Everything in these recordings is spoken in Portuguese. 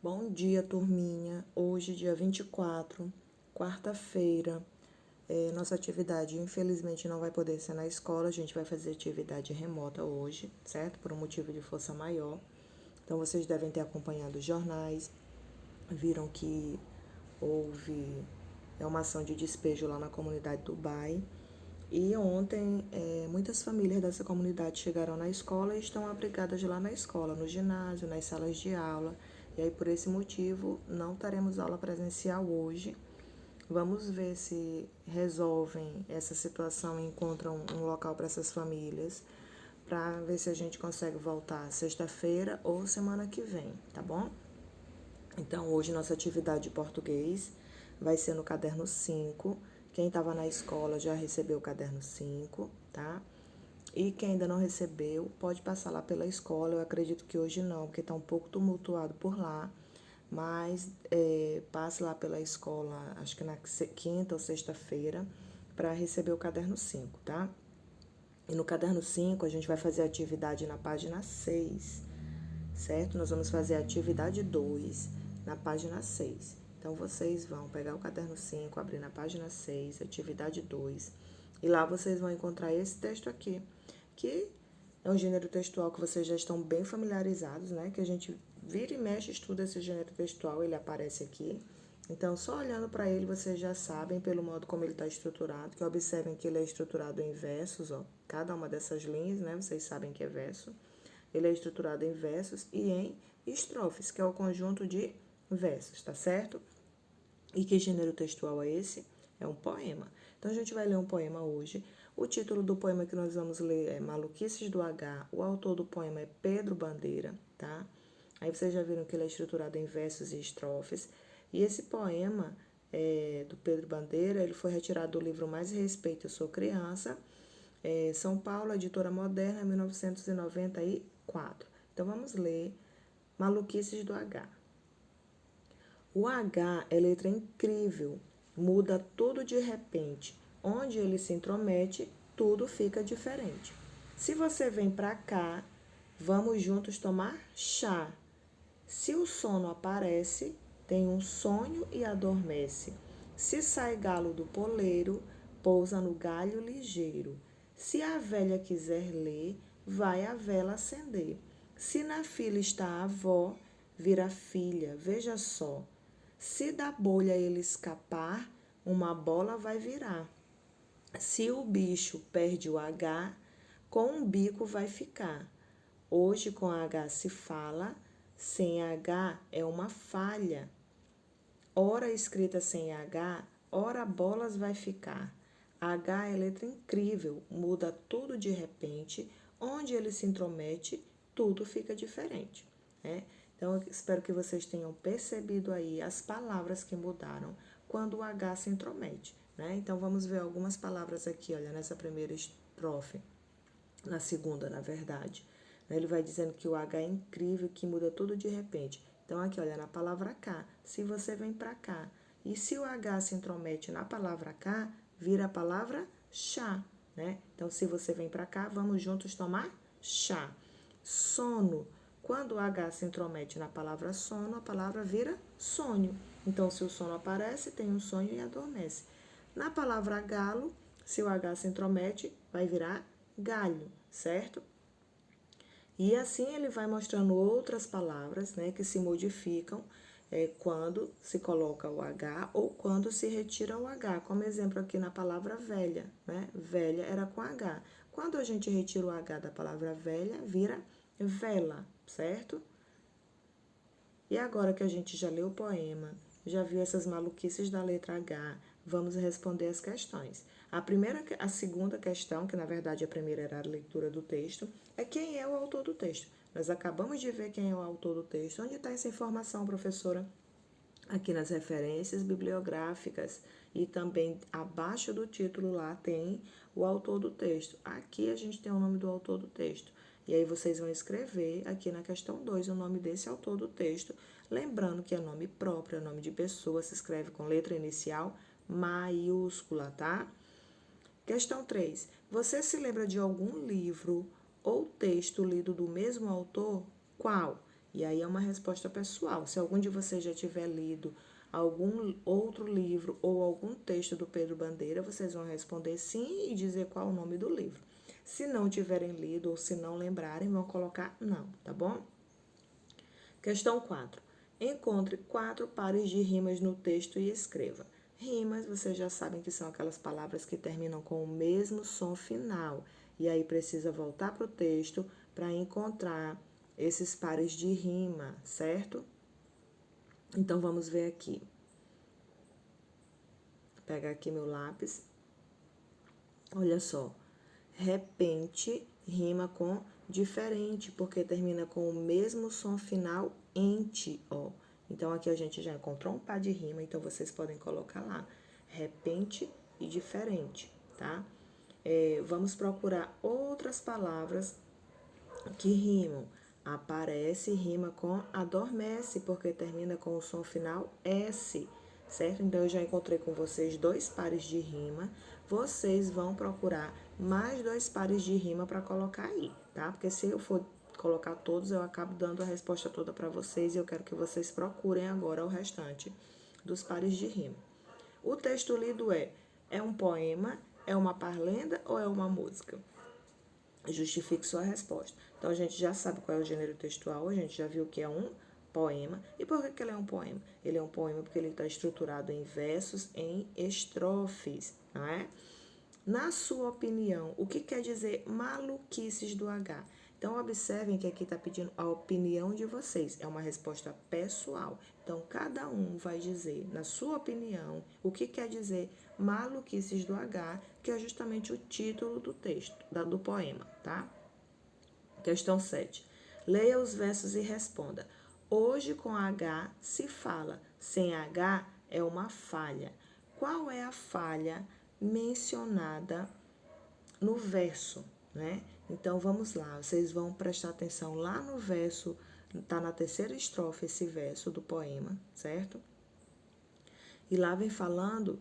Bom dia, turminha. Hoje, dia 24, quarta-feira. Nossa atividade, infelizmente, não vai poder ser na escola. A gente vai fazer atividade remota hoje, certo? Por um motivo de força maior. Então, vocês devem ter acompanhado os jornais. Viram que houve uma ação de despejo lá na comunidade do Dubai. E ontem, muitas famílias dessa comunidade chegaram na escola e estão abrigadas lá na escola, no ginásio, nas salas de aula. E aí, por esse motivo, não teremos aula presencial hoje. Vamos ver se resolvem essa situação e encontram um local para essas famílias, para ver se a gente consegue voltar sexta-feira ou semana que vem, tá bom? Então, hoje nossa atividade de português vai ser no caderno 5. Quem estava na escola já recebeu o caderno 5, tá? E quem ainda não recebeu, pode passar lá pela escola. Eu acredito que hoje não, porque está um pouco tumultuado por lá. Mas passe lá pela escola, acho que na quinta ou sexta-feira, para receber o caderno 5, tá? E no caderno 5, a gente vai fazer a atividade na página 6, certo? Nós vamos fazer a atividade 2 na página 6. Então, vocês vão pegar o caderno 5, abrir na página 6, atividade 2, e lá vocês vão encontrar esse texto aqui, que é um gênero textual que vocês já estão bem familiarizados, né? Que a gente vira e mexe, estuda esse gênero textual, ele aparece aqui. Então, só olhando para ele, vocês já sabem, pelo modo como ele está estruturado, que observem que ele é estruturado em versos, ó. Cada uma dessas linhas, né? Vocês sabem que é verso. Ele é estruturado em versos e em estrofes, que é o conjunto de versos, tá certo? E que gênero textual é esse? É um poema. Então, a gente vai ler um poema hoje. O título do poema que nós vamos ler é Maluquices do H. O autor do poema é Pedro Bandeira, tá? Aí vocês já viram que ele é estruturado em versos e estrofes. E esse poema do Pedro Bandeira, ele foi retirado do livro Mais Respeito, Eu Sou Criança, São Paulo, editora moderna, 1994. Então, vamos ler Maluquices do H. O H é letra incrível, muda tudo de repente. Onde ele se intromete, tudo fica diferente. Se você vem pra cá, vamos juntos tomar chá. Se o sono aparece, tem um sonho e adormece. Se sai galo do poleiro, pousa no galho ligeiro. Se a velha quiser ler, vai a vela acender. Se na fila está a avó, vira filha, veja só. Se da bolha ele escapar, uma bola vai virar. Se o bicho perde o H, com um bico vai ficar. Hoje com H se fala, sem H é uma falha. Ora escrita sem H, ora bolas vai ficar. H é letra incrível, muda tudo de repente. Onde ele se intromete, tudo fica diferente, né? Então, eu espero que vocês tenham percebido aí as palavras que mudaram quando o H se intromete, né? Então, vamos ver algumas palavras aqui, olha, nessa primeira estrofe, na segunda, na verdade. Ele vai dizendo que o H é incrível, que muda tudo de repente. Então, aqui, olha, na palavra cá, se você vem pra cá. E se o H se intromete na palavra cá, vira a palavra chá, né? Então, se você vem pra cá, vamos juntos tomar chá. Sono. Quando o H se intromete na palavra sono, a palavra vira sonho. Então, se o sono aparece, tem um sonho e adormece. Na palavra galo, se o H se intromete, vai virar galho, certo? E assim ele vai mostrando outras palavras, né, que se modificam quando se coloca o H ou quando se retira o H. Como exemplo aqui na palavra velha, né? Velha era com H. Quando a gente retira o H da palavra velha, vira vela, certo? E agora que a gente já leu o poema, já viu essas maluquices da letra H, vamos responder as questões. A segunda questão, que na verdade a primeira era a leitura do texto, é quem é o autor do texto. Nós acabamos de ver quem é o autor do texto. Onde está essa informação, professora? Aqui nas referências bibliográficas e também abaixo do título lá tem o autor do texto. Aqui a gente tem o nome do autor do texto. E aí vocês vão escrever aqui na questão 2 o nome desse autor do texto, lembrando que é nome próprio, é nome de pessoa, se escreve com letra inicial maiúscula, tá? Questão 3. Você se lembra de algum livro ou texto lido do mesmo autor? Qual? E aí é uma resposta pessoal. Se algum de vocês já tiver lido algum outro livro ou algum texto do Pedro Bandeira, vocês vão responder sim e dizer qual é o nome do livro. Se não tiverem lido ou se não lembrarem, vão colocar não, tá bom? Questão 4. Encontre 4 pares de rimas no texto e escreva. Rimas, vocês já sabem que são aquelas palavras que terminam com o mesmo som final. E aí precisa voltar para o texto para encontrar esses pares de rima, certo? Então vamos ver aqui. Vou pegar aqui meu lápis. Olha só. Repente rima com diferente, porque termina com o mesmo som final, ente, ó. Então, aqui a gente já encontrou um par de rima, então vocês podem colocar lá, repente e diferente, tá? Vamos procurar outras palavras que rimam. Aparece rima com adormece, porque termina com o som final S, certo? Então, eu já encontrei com vocês 2 pares de rima. Vocês vão procurar mais 2 pares de rima para colocar aí, tá? Porque se eu for colocar todos, eu acabo dando a resposta toda para vocês e eu quero que vocês procurem agora o restante dos pares de rima. O texto lido é um poema, é uma parlenda ou é uma música? Justifique sua resposta. Então, a gente já sabe qual é o gênero textual, a gente já viu que é um poema. E por que ele é um poema? Ele é um poema porque ele está estruturado em versos, em estrofes, não é? Na sua opinião, o que quer dizer maluquices do H? Então, observem que aqui está pedindo a opinião de vocês. É uma resposta pessoal. Então, cada um vai dizer, na sua opinião, o que quer dizer maluquices do H, que é justamente o título do texto, do poema, tá? Questão 7. Leia os versos e responda. Hoje com H se fala, sem H é uma falha. Qual é a falha mencionada no verso, né? Então, vamos lá, vocês vão prestar atenção lá no verso, tá na terceira estrofe esse verso do poema, certo? E lá vem falando,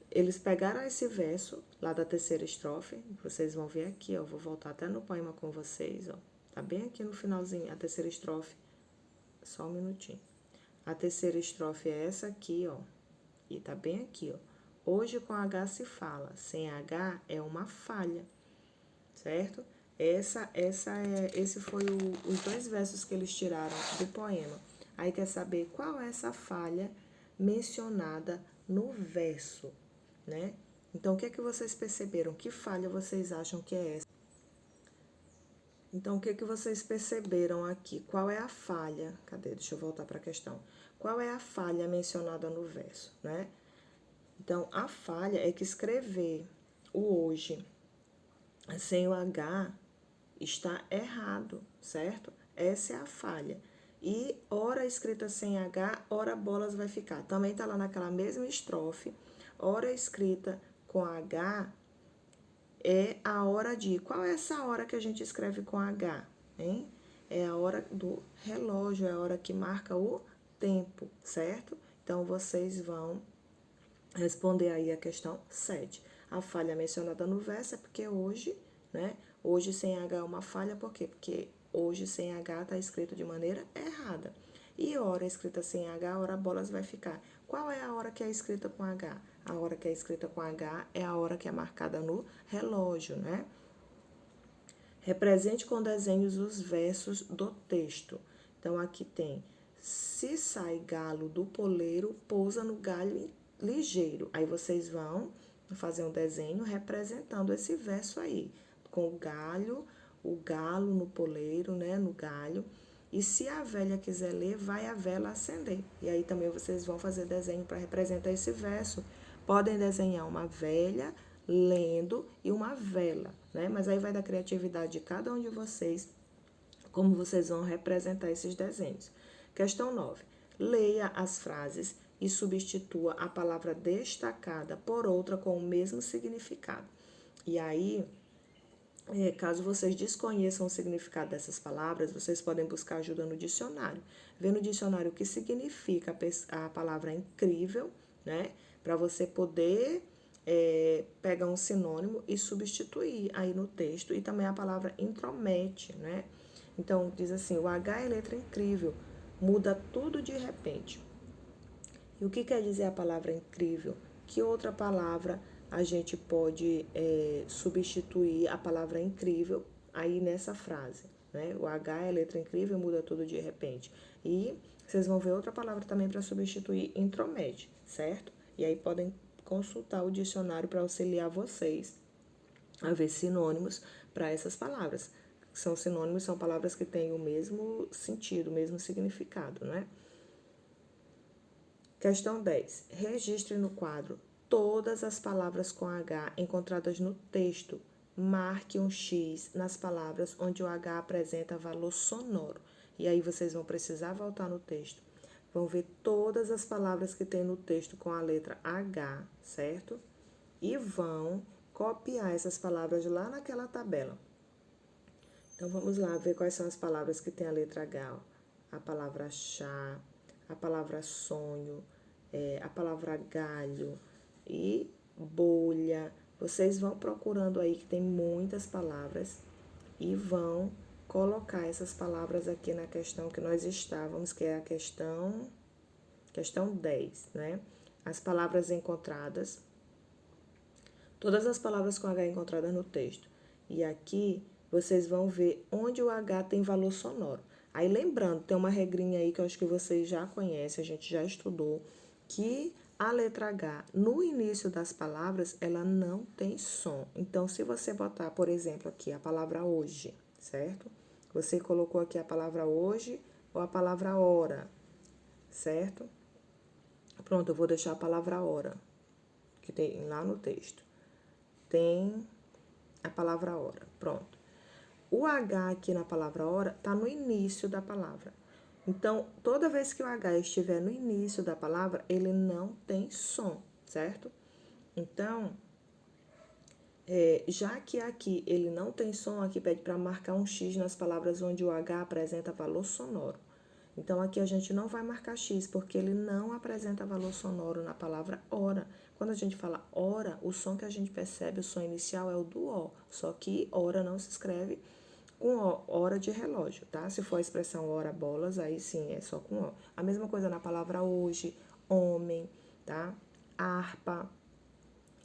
eles pegaram esse verso lá da terceira estrofe, vocês vão ver aqui, ó, vou voltar até no poema com vocês, ó. Tá bem aqui no finalzinho, a terceira estrofe, só um minutinho. A terceira estrofe é essa aqui, ó, e tá bem aqui, ó. Hoje com H se fala, sem H é uma falha, certo? Esse foi os 2 versos que eles tiraram do poema. Aí quer saber qual é essa falha mencionada no verso, né? Então, o que é que vocês perceberam? Que falha vocês acham que é essa? Então, o que é que vocês perceberam aqui? Qual é a falha? Cadê? Deixa eu voltar para a questão. Qual é a falha mencionada no verso, né? Então, a falha é que escrever o hoje sem o H está errado, certo? Essa é a falha. E hora escrita sem H, hora bolas vai ficar. Também tá lá naquela mesma estrofe. Hora escrita com H é a hora de... Qual é essa hora que a gente escreve com H, hein? É a hora do relógio, é a hora que marca o tempo, certo? Então, vocês vão responder aí a questão 7. A falha mencionada no verso é porque hoje, né? Hoje sem H é uma falha, por quê? Porque hoje sem H está escrito de maneira errada. E hora escrita sem H, hora bolas vai ficar. Qual é a hora que é escrita com H? A hora que é escrita com H é a hora que é marcada no relógio, né? Represente com desenhos os versos do texto. Então, aqui tem: se sai galo do poleiro, pousa no galho ligeiro. Aí vocês vão fazer um desenho representando esse verso aí, com o galo no poleiro, né, no galho. E se a velha quiser ler, vai a vela acender. E aí também vocês vão fazer desenho para representar esse verso. Podem desenhar uma velha lendo e uma vela, né? Mas aí vai da criatividade de cada um de vocês, como vocês vão representar esses desenhos. Questão 9. Leia as frases e substitua a palavra destacada por outra com o mesmo significado. E aí, caso vocês desconheçam o significado dessas palavras, vocês podem buscar ajuda no dicionário. Ver no dicionário o que significa a palavra incrível, né? Para você poder pegar um sinônimo e substituir aí no texto. E também a palavra intromete, né? Então, diz assim, o H é letra incrível, muda tudo de repente. E o que quer dizer a palavra incrível? Que outra palavra a gente pode substituir a palavra incrível aí nessa frase, né? O H é letra incrível, muda tudo de repente. E vocês vão ver outra palavra também para substituir intromete, certo? E aí podem consultar o dicionário para auxiliar vocês a ver sinônimos para essas palavras. São sinônimos, são palavras que têm o mesmo sentido, o mesmo significado, né? Questão 10. Registre no quadro todas as palavras com H encontradas no texto. Marque um X nas palavras onde o H apresenta valor sonoro. E aí vocês vão precisar voltar no texto. Vão ver todas as palavras que tem no texto com a letra H, certo? E vão copiar essas palavras lá naquela tabela. Então vamos lá ver quais são as palavras que tem a letra H. A palavra chá, a palavra sonho, a palavra galho e bolha. Vocês vão procurando aí que tem muitas palavras e vão colocar essas palavras aqui na questão que nós estávamos, que é a questão 10, né? As palavras encontradas, todas as palavras com H encontradas no texto. E aqui vocês vão ver onde o H tem valor sonoro. Aí lembrando, tem uma regrinha aí que eu acho que vocês já conhecem, a gente já estudou, que a letra H no início das palavras, ela não tem som. Então, se você botar, por exemplo, aqui a palavra hoje, certo? Você colocou aqui a palavra hoje ou a palavra hora, certo? Pronto, eu vou deixar a palavra hora, que tem lá no texto. Tem a palavra hora, pronto. O H aqui na palavra hora está no início da palavra. Então, toda vez que o H estiver no início da palavra, ele não tem som, certo? Então, já que aqui ele não tem som, aqui pede para marcar um X nas palavras onde o H apresenta valor sonoro. Então, aqui a gente não vai marcar X, porque ele não apresenta valor sonoro na palavra hora. Quando a gente fala hora, o som que a gente percebe, o som inicial é o do O. Só que hora não se escreve com O, hora de relógio, tá? Se for a expressão hora bolas, aí sim, é só com O. A mesma coisa na palavra hoje, homem, tá? Harpa,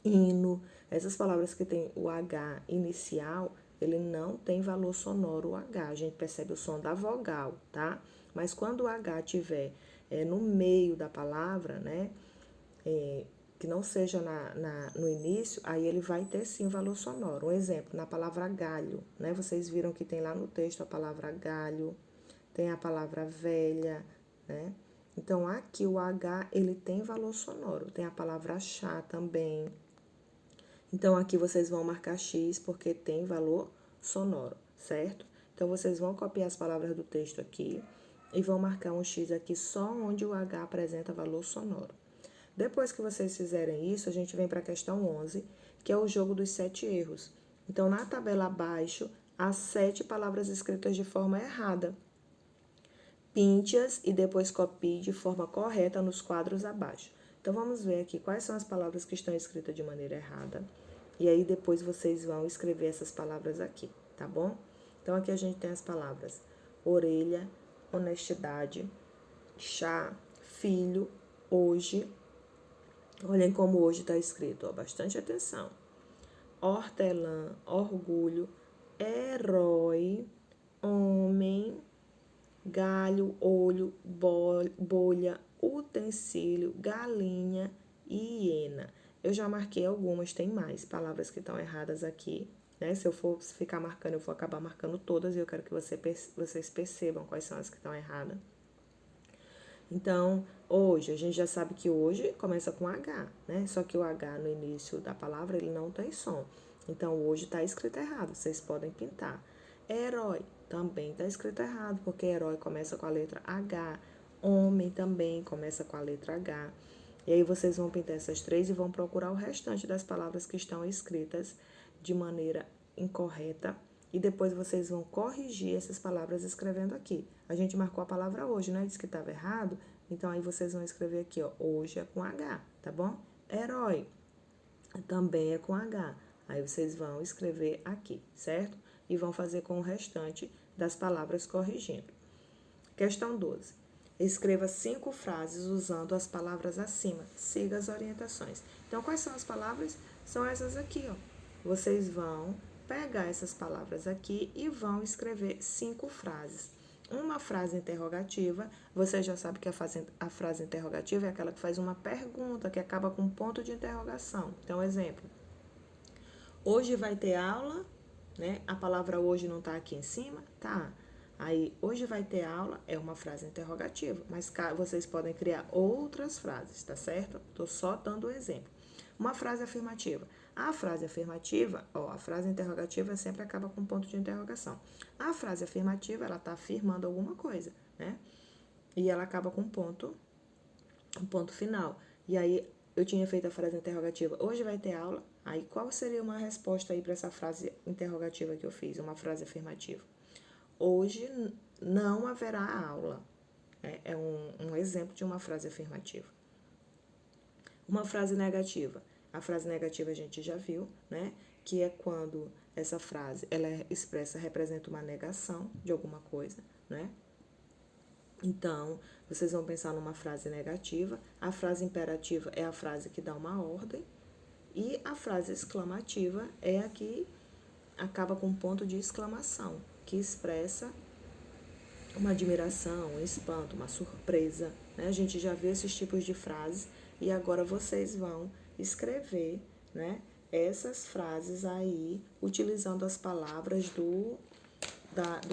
hino. Essas palavras que tem o H inicial, ele não tem valor sonoro o H. A gente percebe o som da vogal, tá? Mas quando o H tiver no meio da palavra, né? Que não seja no início, aí ele vai ter sim valor sonoro. Um exemplo, na palavra galho, né? Vocês viram que tem lá no texto a palavra galho, tem a palavra velha, né? Então, aqui o H, ele tem valor sonoro. Tem a palavra chá também. Então, aqui vocês vão marcar X porque tem valor sonoro, certo? Então, vocês vão copiar as palavras do texto aqui e vão marcar um X aqui só onde o H apresenta valor sonoro. Depois que vocês fizerem isso, a gente vem para a questão 11, que é o jogo dos 7 erros. Então, na tabela abaixo, há 7 palavras escritas de forma errada. Pinte-as e depois copie de forma correta nos quadros abaixo. Então, vamos ver aqui quais são as palavras que estão escritas de maneira errada. E aí, depois vocês vão escrever essas palavras aqui, tá bom? Então, aqui a gente tem as palavras orelha, honestidade, chá, filho, hoje. Olhem como hoje está escrito, ó, bastante atenção. Hortelã, orgulho, herói, homem, galho, olho, bolha, utensílio, galinha e hiena. Eu já marquei algumas, tem mais palavras que estão erradas aqui, né? Se eu for ficar marcando, eu vou acabar marcando todas e eu quero que vocês percebam quais são as que estão erradas. Então, hoje, a gente já sabe que hoje começa com H, né? Só que o H no início da palavra, ele não tem som. Então, hoje está escrito errado, vocês podem pintar. Herói também está escrito errado, porque herói começa com a letra H. Homem também começa com a letra H. E aí vocês vão pintar essas 3 e vão procurar o restante das palavras que estão escritas de maneira incorreta. E depois vocês vão corrigir essas palavras escrevendo aqui. A gente marcou a palavra hoje, né? Disse que estava errado. Então, aí vocês vão escrever aqui, ó. Hoje é com H, tá bom? Herói também é com H. Aí vocês vão escrever aqui, certo? E vão fazer com o restante das palavras corrigindo. Questão 12. Escreva 5 frases usando as palavras acima. Siga as orientações. Então, quais são as palavras? São essas aqui, ó. Vocês vão pegar essas palavras aqui e vão escrever 5 frases. Uma frase interrogativa, você já sabe que a frase interrogativa é aquela que faz uma pergunta, que acaba com um ponto de interrogação. Então, exemplo. Hoje vai ter aula, né? A palavra hoje não tá aqui em cima? Tá. Aí, hoje vai ter aula é uma frase interrogativa, mas vocês podem criar outras frases, tá certo? Tô só dando um exemplo. Uma frase afirmativa. A frase afirmativa, a frase interrogativa sempre acaba com ponto de interrogação. A frase afirmativa, ela tá afirmando alguma coisa, né? E ela acaba com um ponto final. E aí, eu tinha feito a frase interrogativa, hoje vai ter aula. Aí, qual seria uma resposta aí para essa frase interrogativa que eu fiz, uma frase afirmativa? Hoje não haverá aula. É um exemplo de uma frase afirmativa. Uma frase negativa. A frase negativa a gente já viu, né? Que é quando essa frase ela representa uma negação de alguma coisa, né? Então, vocês vão pensar numa frase negativa. A frase imperativa é a frase que dá uma ordem. E a frase exclamativa é a que acaba com um ponto de exclamação, que expressa uma admiração, um espanto, uma surpresa, né? A gente já viu esses tipos de frases e agora vocês vão escrever, né, essas frases aí, utilizando as palavras do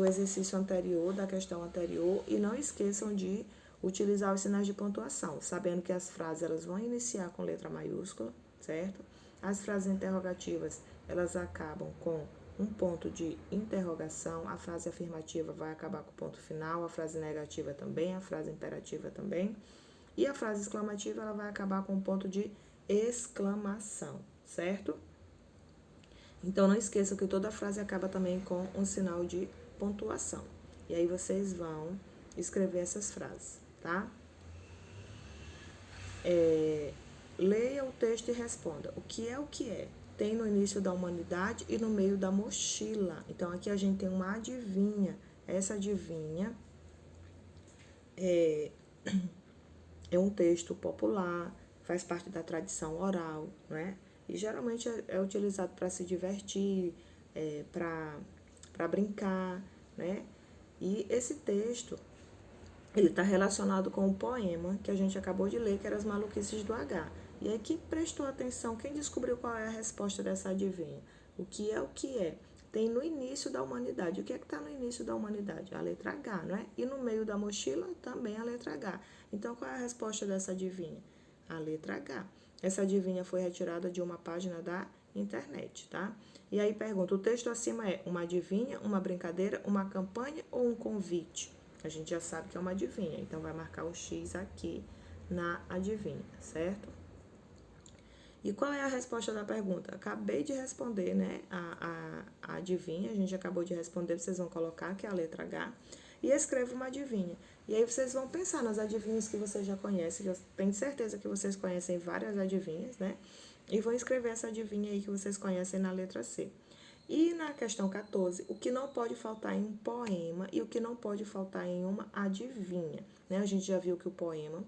exercício anterior, da questão anterior, e não esqueçam de utilizar os sinais de pontuação, sabendo que as frases elas vão iniciar com letra maiúscula, certo? As frases interrogativas, elas acabam com um ponto de interrogação, a frase afirmativa vai acabar com o ponto final, a frase negativa também, a frase imperativa também, e a frase exclamativa ela vai acabar com um ponto de exclamação, certo? Então, não esqueçam que toda frase acaba também com um sinal de pontuação. E aí, vocês vão escrever essas frases, tá? Leia o texto e responda. O que é o que é? Tem no início da humanidade e no meio da mochila. Então, aqui a gente tem uma adivinha. Essa adivinha é um texto popular, faz parte da tradição oral, né? E geralmente é utilizado para se divertir, para brincar, né? E esse texto, ele está relacionado com o poema que a gente acabou de ler, que era As Maluquices do H. E aí, quem prestou atenção, quem descobriu qual é a resposta dessa adivinha? O que é o que é? Tem no início da humanidade. O que é que está no início da humanidade? A letra H, não é? E no meio da mochila, também a letra H. Então, qual é a resposta dessa adivinha? A letra H. Essa adivinha foi retirada de uma página da internet, tá? E aí pergunta, o texto acima é uma adivinha, uma brincadeira, uma campanha ou um convite? A gente já sabe que é uma adivinha, então vai marcar o X aqui na adivinha, certo? E qual é a resposta da pergunta? Acabei de responder, né? A adivinha, a gente acabou de responder, vocês vão colocar que é a letra H e escreva uma adivinha. E aí vocês vão pensar nas adivinhas que vocês já conhecem, que eu tenho certeza que vocês conhecem várias adivinhas, né? E vão escrever essa adivinha aí que vocês conhecem na letra C. E na questão 14, o que não pode faltar em um poema e o que não pode faltar em uma adivinha, né? A gente já viu que o poema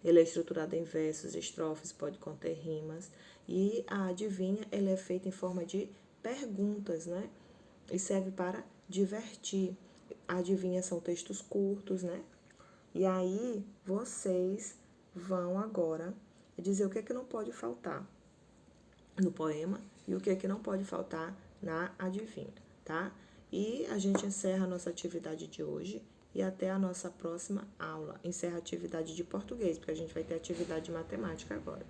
ele é estruturado em versos, estrofes, pode conter rimas. E a adivinha, ela é feita em forma de perguntas, né? E serve para divertir. A adivinha são textos curtos, né? E aí, vocês vão agora dizer o que é que não pode faltar no poema e o que é que não pode faltar na adivinha, tá? E a gente encerra a nossa atividade de hoje e até a nossa próxima aula. Encerra a atividade de português, porque a gente vai ter atividade de matemática agora.